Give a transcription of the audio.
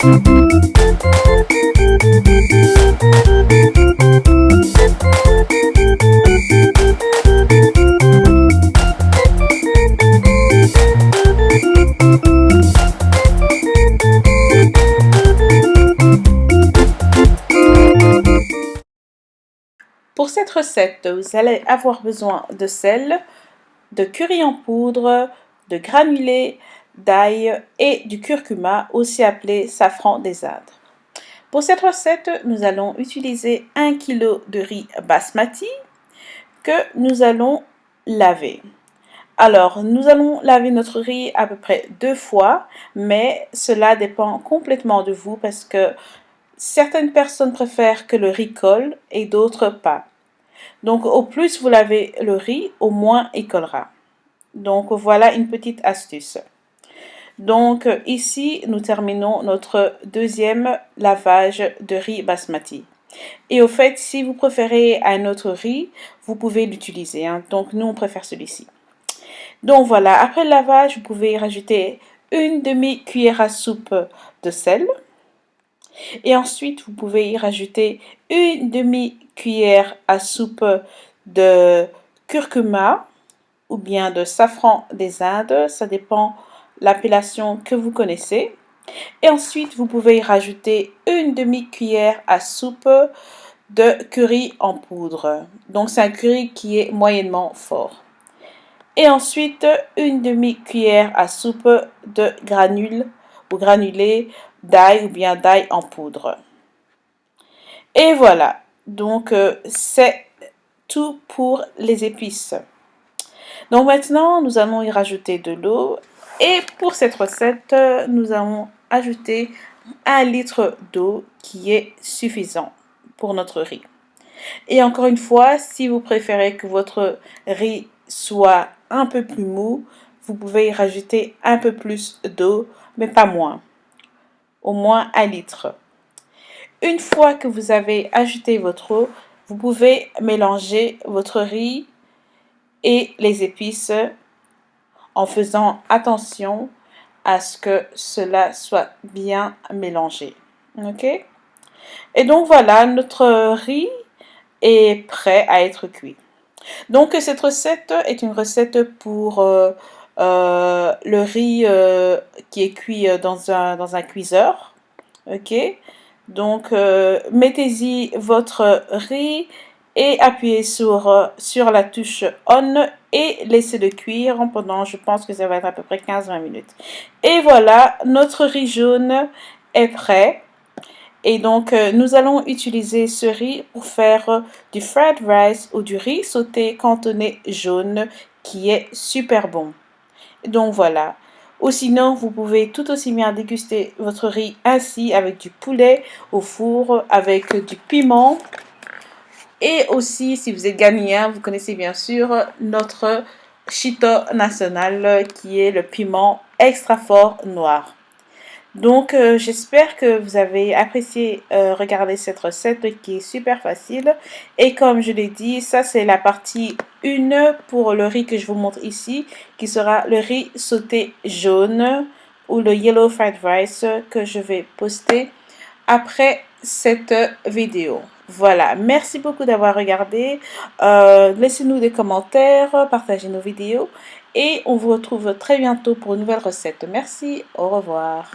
Pour cette recette, vous allez avoir besoin de sel, de curry en poudre, de granulés, d'ail et du curcuma, aussi appelé safran des Indes. Pour cette recette, nous allons utiliser 1 kg de riz basmati que nous allons laver. Alors, nous allons laver notre riz à peu près 2 fois, mais cela dépend complètement de vous parce que certaines personnes préfèrent que le riz colle et d'autres pas. Donc, au plus vous lavez le riz, au moins il collera. Donc, voilà une petite astuce. Donc, ici, nous terminons notre deuxième lavage de riz basmati. Et au fait, si vous préférez un autre riz, vous pouvez l'utiliser, hein. Donc, nous, on préfère celui-ci. Donc, voilà. Après le lavage, vous pouvez y rajouter une demi-cuillère à soupe de sel. Et ensuite, vous pouvez y rajouter une demi-cuillère à soupe de curcuma ou bien de safran des Indes, ça dépend l'appellation que vous connaissez. Et ensuite, vous pouvez y rajouter une demi-cuillère à soupe de curry en poudre. Donc, c'est un curry qui est moyennement fort. Et ensuite, une demi-cuillère à soupe de granules ou granulés d'ail ou bien d'ail en poudre. Et voilà, donc c'est tout pour les épices. Donc maintenant, nous allons y rajouter de l'eau. Et pour cette recette, nous allons ajouter 1 litre d'eau qui est suffisant pour notre riz. Et encore une fois, si vous préférez que votre riz soit un peu plus mou, vous pouvez y rajouter un peu plus d'eau, mais pas moins. Au moins 1 litre. Une fois que vous avez ajouté votre eau, vous pouvez mélanger votre riz et les épices en faisant attention à ce que cela soit bien mélangé. Ok? Et donc voilà, notre riz est prêt à être cuit. Donc cette recette est une recette pour le riz qui est cuit dans un cuiseur. Ok? Donc mettez-y votre riz et appuyez sur la touche on et laissez-le cuire pendant, je pense que ça va être à peu près 15-20 minutes. Et voilà, notre riz jaune est prêt. Et donc, nous allons utiliser ce riz pour faire du fried rice ou du riz sauté cantonné jaune qui est super bon. Donc voilà. Ou sinon, vous pouvez tout aussi bien déguster votre riz ainsi avec du poulet au four, avec du piment. Et aussi, si vous êtes ghanéen, vous connaissez bien sûr notre chito national qui est le piment extra fort noir. Donc, j'espère que vous avez apprécié regarder cette recette qui est super facile. Et comme je l'ai dit, ça c'est la partie 1 pour le riz que je vous montre ici, qui sera le riz sauté jaune ou le yellow fried rice que je vais poster après cette vidéo. Voilà, merci beaucoup d'avoir regardé. Laissez-nous des commentaires, partagez nos vidéos et on vous retrouve très bientôt pour une nouvelle recette. Merci, au revoir.